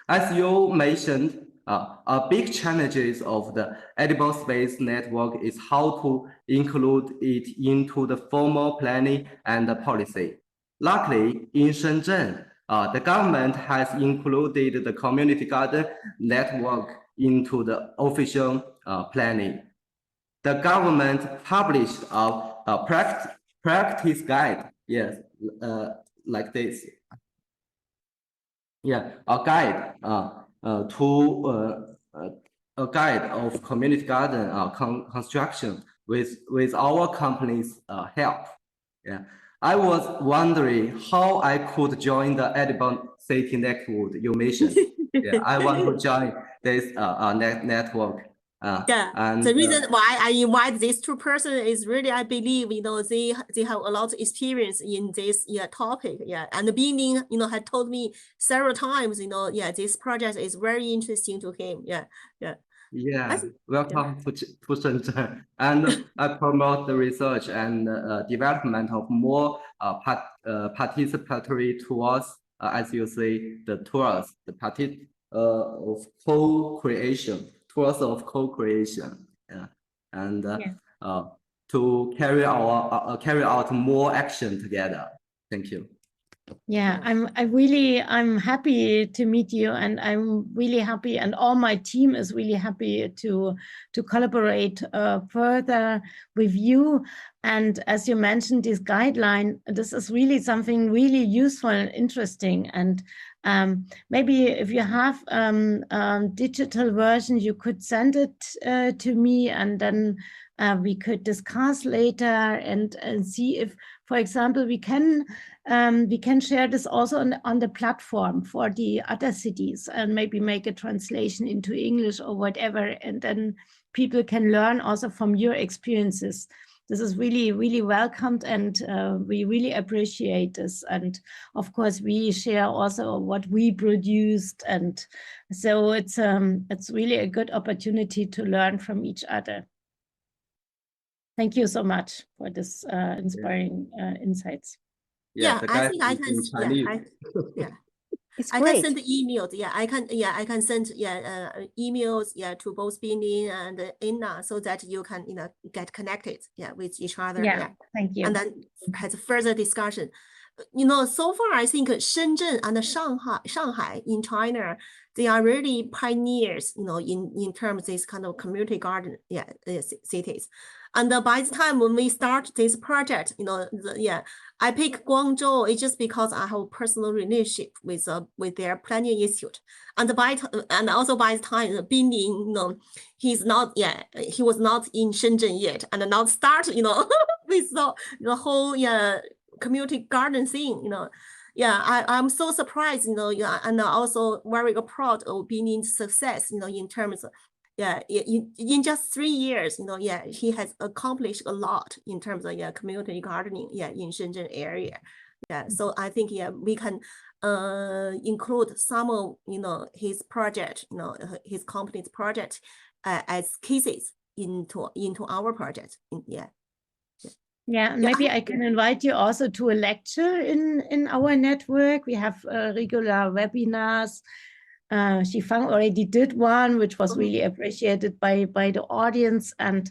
S4: As you mentioned, a big challenges of the edible space network is how to include it into the formal planning and the policy. Luckily, in Shenzhen, the government has included the community garden network into the official planning. The government published a practice guide, yes, like this. Yeah, a guide a guide of community garden construction with our company's help. Yeah, I was wondering how I could join the edible city network you mentioned. Yeah, I want to join this network.
S1: Yeah,
S4: And
S1: the reason why I invite these two persons is really, I believe, they have a lot of experience in this topic. Yeah, and Binling, had told me several times, this project is very interesting to him. Yeah, yeah.
S4: Yeah, welcome to Shenzhen. And I promote the research and development of more participatory tools, as you say, the tools, of co-creation, tools of co-creation. Yeah, and to carry out more action together. Thank you.
S2: Yeah, I'm happy to meet you, and I'm really happy, and all my team is really happy to collaborate further with you. And as you mentioned, this guideline, this is really something really useful and interesting. And maybe if you have digital version, you could send it to me, and then we could discuss later and see if, for example, we can share this also on the platform for the other cities, and maybe make a translation into English or whatever, and then people can learn also from your experiences. This is really, really welcomed, and we really appreciate this. And of course, we share also what we produced, and so it's really a good opportunity to learn from each other. Thank you so much for this inspiring insights.
S1: Yeah, I think I can. Yeah,
S3: It's
S1: I
S3: great.
S1: can send emails. Yeah, I can send emails to both Binling and Inna, so that you can get connected with each other.
S2: Yeah, thank you.
S1: And then has further discussion. So far I think Shenzhen and Shanghai in China, they are really pioneers, in terms of this kind of community garden cities. And by the time when we start this project, I pick Guangzhou. It's just because I have a personal relationship with their planning institute. And also by the time Binling, he was not in Shenzhen yet, and not start, with the whole community garden thing, I'm so surprised, and also very proud of Binling's success, in terms of, in just 3 years, he has accomplished a lot in terms of community gardening, in Shenzhen area. So I think we can include some of his project, his company's project as cases into our project.
S2: Yeah, maybe I can invite you also to a lecture in our network. We have regular webinars. Zhifang already did one, which was really appreciated by the audience. And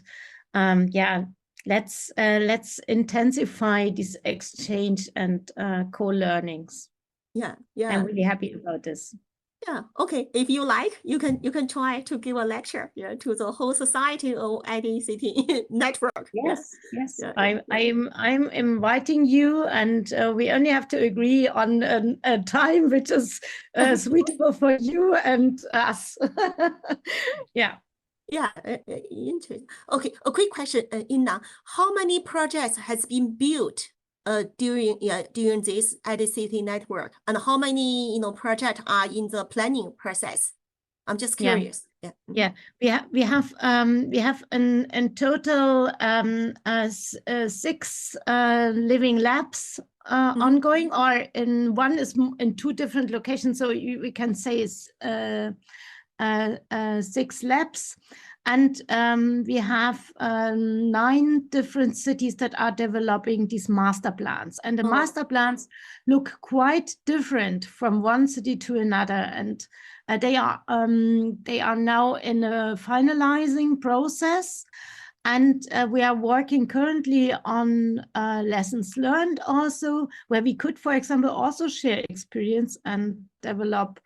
S2: let's intensify this exchange and co-learnings.
S1: Yeah.
S2: I'm really happy about this.
S1: Yeah, okay. If you like, you can try to give a lecture to the whole society of IDCT network.
S2: Yes. I'm inviting you, and we only have to agree on a time which is suitable for you and us. Yeah,
S1: interesting. Okay, a quick question, Inna. How many projects has been built during this IDCT network, and how many projects are in the planning process? I'm just curious.
S2: Yeah. We have in total 6 living labs ongoing, or one is in 2 different locations. So we can say it's 6 labs. And we have 9 different cities that are developing these master plans. And the master plans look quite different from one city to another. And they are now in a finalizing process. And we are working currently on lessons learned also, where we could, for example, also share experience and develop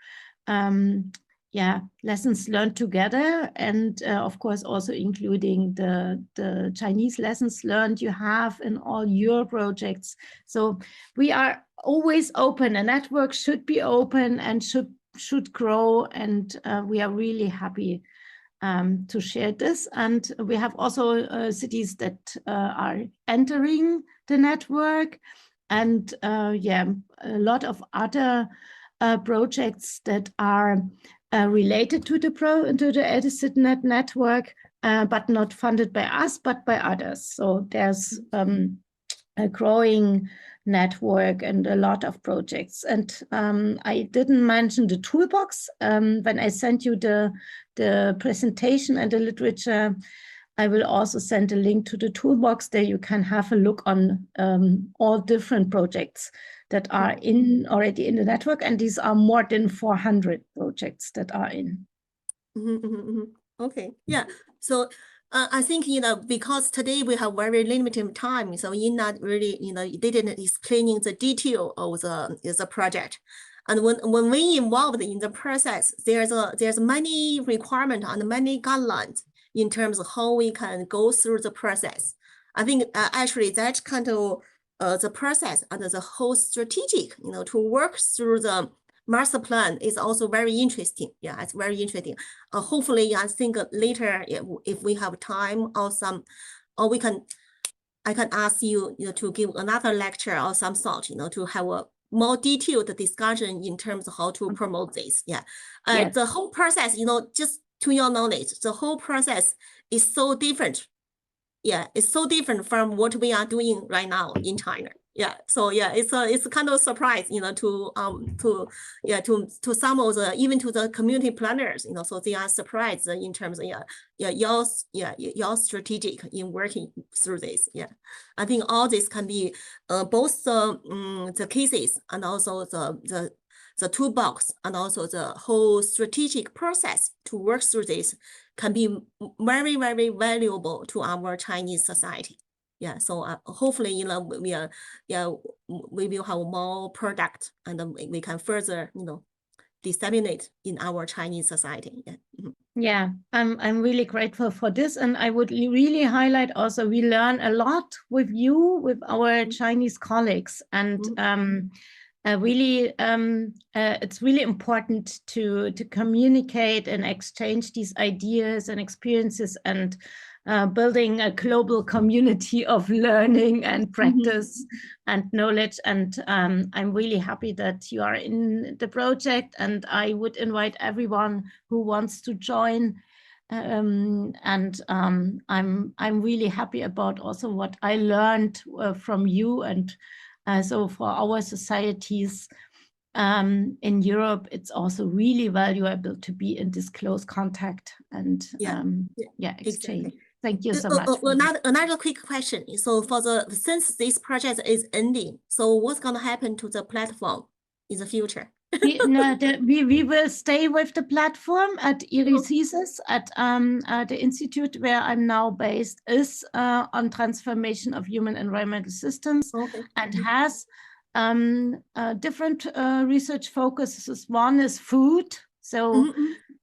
S2: lessons learned together, and of course also including the Chinese lessons learned you have in all your projects. So we are always open. A network should be open and should grow, and we are really happy to share this. And we have also cities that are entering the network, and a lot of other projects that are related to the EduCityNet network, but not funded by us, but by others. So there's a growing network and a lot of projects. And I didn't mention the toolbox. When I sent you the presentation and the literature, I will also send a link to the toolbox. There you can have a look on all different projects that are already in the network, and these are more than 400 projects that are in.
S1: Okay, yeah. So I think, because today we have very limited time, so you're not really, didn't explaining the detail of the project. And when we involved in the process, there's many requirements and many guidelines in terms of how we can go through the process. I think actually that kind of the process and the whole strategic, to work through the master plan is also very interesting. Yeah, it's very interesting. Hopefully, I think later, if we have time or I can ask you, to give another lecture or some sort, to have a more detailed discussion in terms of how to promote this. Yeah,
S2: Yes.
S1: The whole process, just to your knowledge, the whole process is so different. Yeah, it's so different from what we are doing right now in China. Yeah, so yeah, it's kind of surprise, to some of the, even to the community planners, so they are surprised in terms of your strategic in working through this. Yeah, I think all this can be both the cases and also the toolbox and also the whole strategic process to work through this can be very, very valuable to our Chinese society. Yeah, so hopefully, we will have more product and we can further, disseminate in our Chinese society. Yeah.
S2: Yeah, I'm really grateful for this, and I would really highlight also we learn a lot with you, with our Chinese colleagues, and really it's really important to communicate and exchange these ideas and experiences, and building a global community of learning and practice and knowledge. And I'm really happy that you are in the project, and I would invite everyone who wants to join. I'm really happy about also what I learned from you, and so for our societies in Europe, it's also really valuable to be in this close contact and exchange.
S1: Exactly.
S2: Thank you so much.
S1: Another quick question. So since this project is ending, so what's going to happen to the platform in the future?
S2: we will stay with the platform at IRICIS, at the institute where I'm now based is on transformation of human environmental systems, and has different research focuses. One is food, so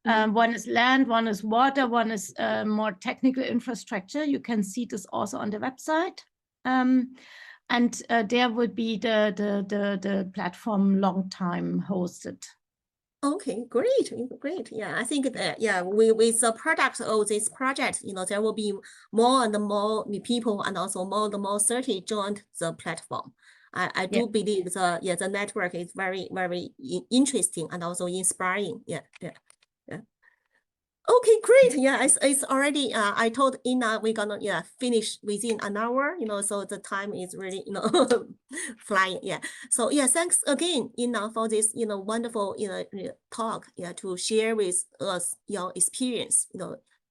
S2: one is land, one is water, one is more technical infrastructure. You can see this also on the website. And there would be the platform long time hosted.
S1: Okay, great. Yeah, I think that, with the product of this project, there will be more and more people, and also more and more 30 joined the platform. I do believe the network is very, very interesting and also inspiring. Yeah. Okay, great. Yeah, it's already, I told Ina we're gonna finish within an hour, so the time is really, flying. Yeah. So yeah, thanks again, Ina, for this, wonderful, talk, to share with us your experience,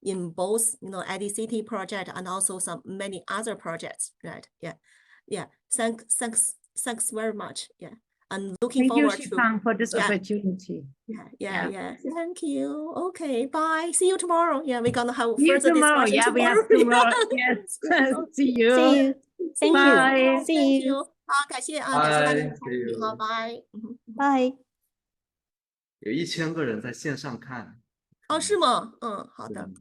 S1: in both, EdCity project and also some many other projects, right? Yeah. Thanks very much. Yeah. And looking
S2: Thank you,
S1: forward to
S2: Zhifang, for this
S1: yeah.
S2: opportunity.
S1: Yeah. Thank you. Okay, bye. See you tomorrow. Yeah, we're gonna have
S2: See you
S1: further
S2: tomorrow.
S1: discussion
S2: Yeah, we have
S1: tomorrow.
S2: tomorrow. Yes. See you.
S3: See you. Thank you.
S2: Bye.
S3: See
S1: Thank
S3: you.
S1: 好，感谢啊，感谢大家的
S4: Bye.
S1: 参
S4: See
S1: 与，好，
S4: you.
S1: 拜。
S3: Bye.
S4: 有1000个人在线上看。
S1: 哦，是吗？好的。
S4: 嗯